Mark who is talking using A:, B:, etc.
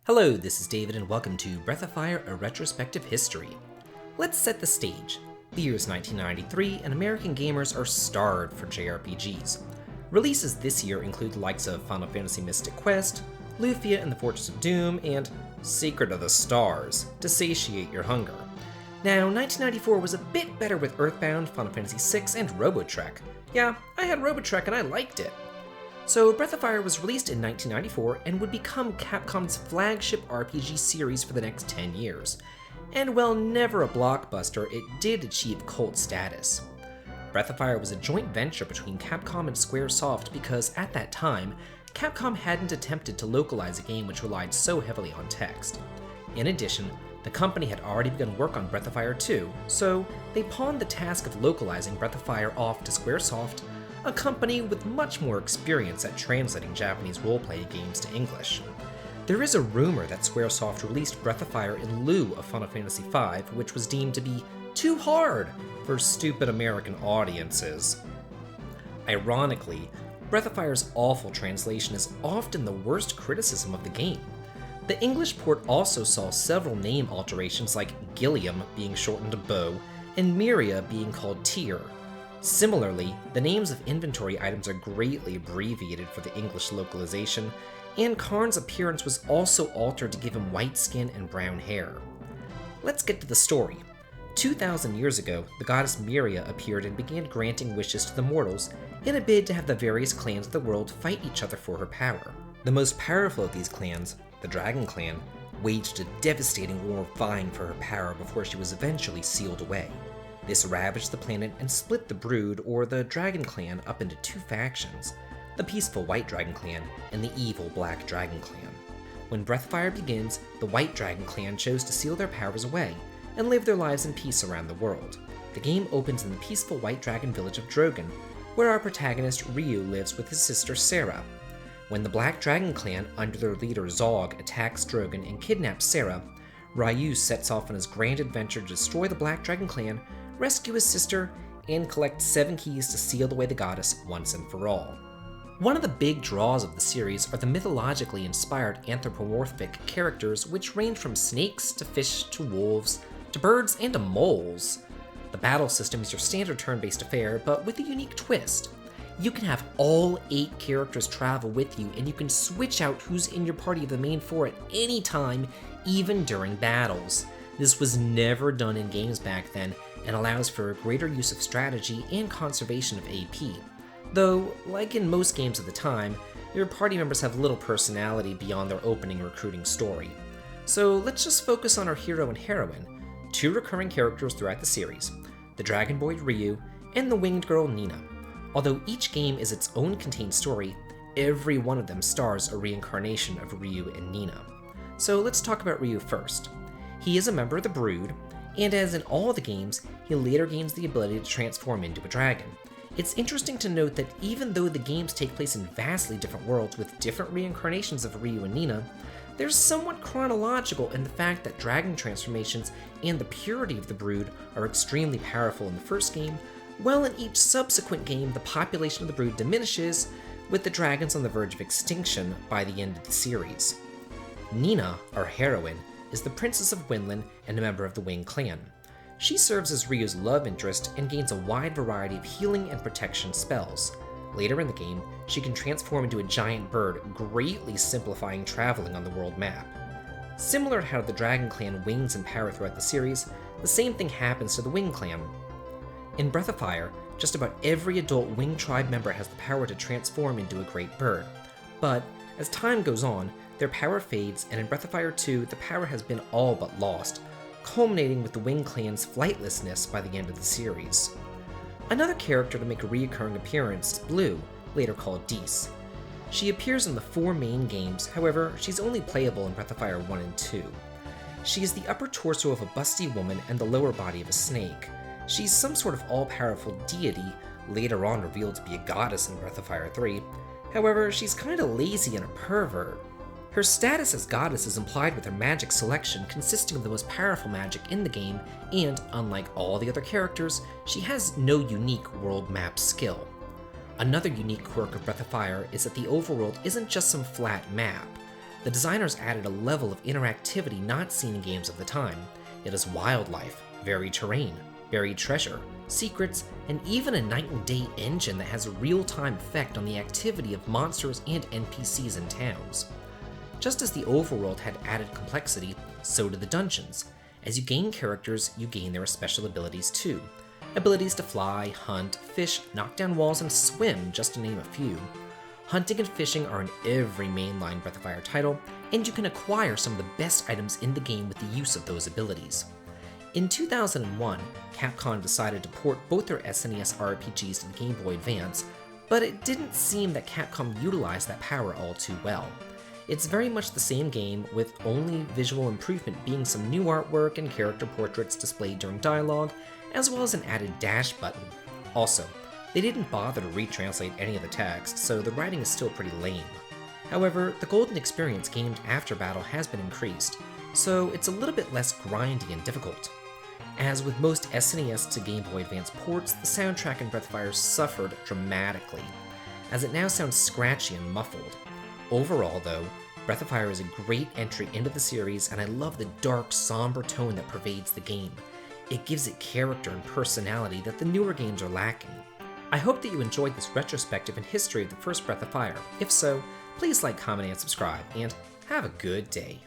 A: Hello, this is David and welcome to Breath of Fire, a retrospective history. Let's set the stage. The year is 1993 and American gamers are starved for JRPGs. Releases this year include the likes of Final Fantasy Mystic Quest, Lufia and the Fortress of Doom, and Secret of the Stars, to satiate your hunger. Now, 1994 was a bit better with Earthbound, Final Fantasy VI, and Robotrek. Yeah, I had Robotrek and I liked it. So Breath of Fire was released in 1994 and would become Capcom's flagship RPG series for the next 10 years. And while never a blockbuster, it did achieve cult status. Breath of Fire was a joint venture between Capcom and Squaresoft because at that time, Capcom hadn't attempted to localize a game which relied so heavily on text. In addition, the company had already begun work on Breath of Fire 2, so they pawned the task of localizing Breath of Fire off to Squaresoft, a company with much more experience at translating Japanese role-playing games to English. There is a rumor that Squaresoft released Breath of Fire in lieu of Final Fantasy V, which was deemed to be too hard for stupid American audiences. Ironically, Breath of Fire's awful translation is often the worst criticism of the game. The English port also saw several name alterations like Gilliam being shortened to Bo, and Miria being called Tyr. Similarly, the names of inventory items are greatly abbreviated for the English localization, and Karn's appearance was also altered to give him white skin and brown hair. Let's get to the story. 2,000 years ago, the goddess Miria appeared and began granting wishes to the mortals in a bid to have the various clans of the world fight each other for her power. The most powerful of these clans, the Dragon Clan, waged a devastating war vying for her power before she was eventually sealed away. This ravaged the planet and split the Brood, or the Dragon Clan, up into two factions, the peaceful White Dragon Clan and the evil Black Dragon Clan. When Breath of Fire begins, the White Dragon Clan chose to seal their powers away and live their lives in peace around the world. The game opens in the peaceful White Dragon village of Drogen, where our protagonist Ryu lives with his sister Sarah. When the Black Dragon Clan, under their leader Zog, attacks Drogen and kidnaps Sarah, Ryu sets off on his grand adventure to destroy the Black Dragon Clan, rescue his sister, and collect 7 keys to seal away the goddess once and for all. One of the big draws of the series are the mythologically inspired anthropomorphic characters which range from snakes to fish to wolves to birds and to moles. The battle system is your standard turn-based affair, but with a unique twist. You can have all 8 characters travel with you, and you can switch out who's in your party of the main 4 at any time, even during battles. This was never done in games back then, and allows for a greater use of strategy and conservation of AP. Though, like in most games of the time, your party members have little personality beyond their opening recruiting story. So let's just focus on our hero and heroine, 2 recurring characters throughout the series, the Dragon Boy Ryu and the Winged Girl Nina. Although each game is its own contained story, every one of them stars a reincarnation of Ryu and Nina. So let's talk about Ryu first. He is a member of the Brood, and as in all the games, he later gains the ability to transform into a dragon. It's interesting to note that even though the games take place in vastly different worlds with different reincarnations of Ryu and Nina, they're somewhat chronological in the fact that dragon transformations and the purity of the Brood are extremely powerful in the first game, while in each subsequent game the population of the Brood diminishes, with the dragons on the verge of extinction by the end of the series. Nina, our heroine, is the Princess of Winland and a member of the Wing Clan. She serves as Ryu's love interest and gains a wide variety of healing and protection spells. Later in the game, she can transform into a giant bird, greatly simplifying traveling on the world map. Similar to how the Dragon Clan wings in power throughout the series, the same thing happens to the Wing Clan. In Breath of Fire, just about every adult Wing tribe member has the power to transform into a great bird, but as time goes on, their power fades, and in Breath of Fire 2, the power has been all but lost, culminating with the Wing Clan's flightlessness by the end of the series. Another character to make a recurring appearance is Blue, later called Dees. She appears in the 4 main games, however, she's only playable in Breath of Fire 1 and 2. She is the upper torso of a busty woman and the lower body of a snake. She's some sort of all-powerful deity, later on revealed to be a goddess in Breath of Fire 3. However, she's kinda lazy and a pervert. Her status as goddess is implied with her magic selection consisting of the most powerful magic in the game, and unlike all the other characters, she has no unique world map skill. Another unique quirk of Breath of Fire is that the overworld isn't just some flat map. The designers added a level of interactivity not seen in games of the time. It has wildlife, varied terrain, buried treasure, secrets, and even a night and day engine that has a real-time effect on the activity of monsters and NPCs in towns. Just as the overworld had added complexity, so did the dungeons. As you gain characters, you gain their special abilities too. Abilities to fly, hunt, fish, knock down walls, and swim, just to name a few. Hunting and fishing are in every mainline Breath of Fire title, and you can acquire some of the best items in the game with the use of those abilities. In 2001, Capcom decided to port both their SNES RPGs to the Game Boy Advance, but it didn't seem that Capcom utilized that power all too well. It's very much the same game, with only visual improvement being some new artwork and character portraits displayed during dialogue, as well as an added dash button. Also, they didn't bother to retranslate any of the text, so the writing is still pretty lame. However, the golden experience gained after battle has been increased, so it's a little bit less grindy and difficult. As with most SNES to Game Boy Advance ports, the soundtrack in Breath of Fire suffered dramatically, as it now sounds scratchy and muffled. Overall, though, Breath of Fire is a great entry into the series, and I love the dark, somber tone that pervades the game. It gives it character and personality that the newer games are lacking. I hope that you enjoyed this retrospective and history of the first Breath of Fire. If so, please like, comment, and subscribe, and have a good day.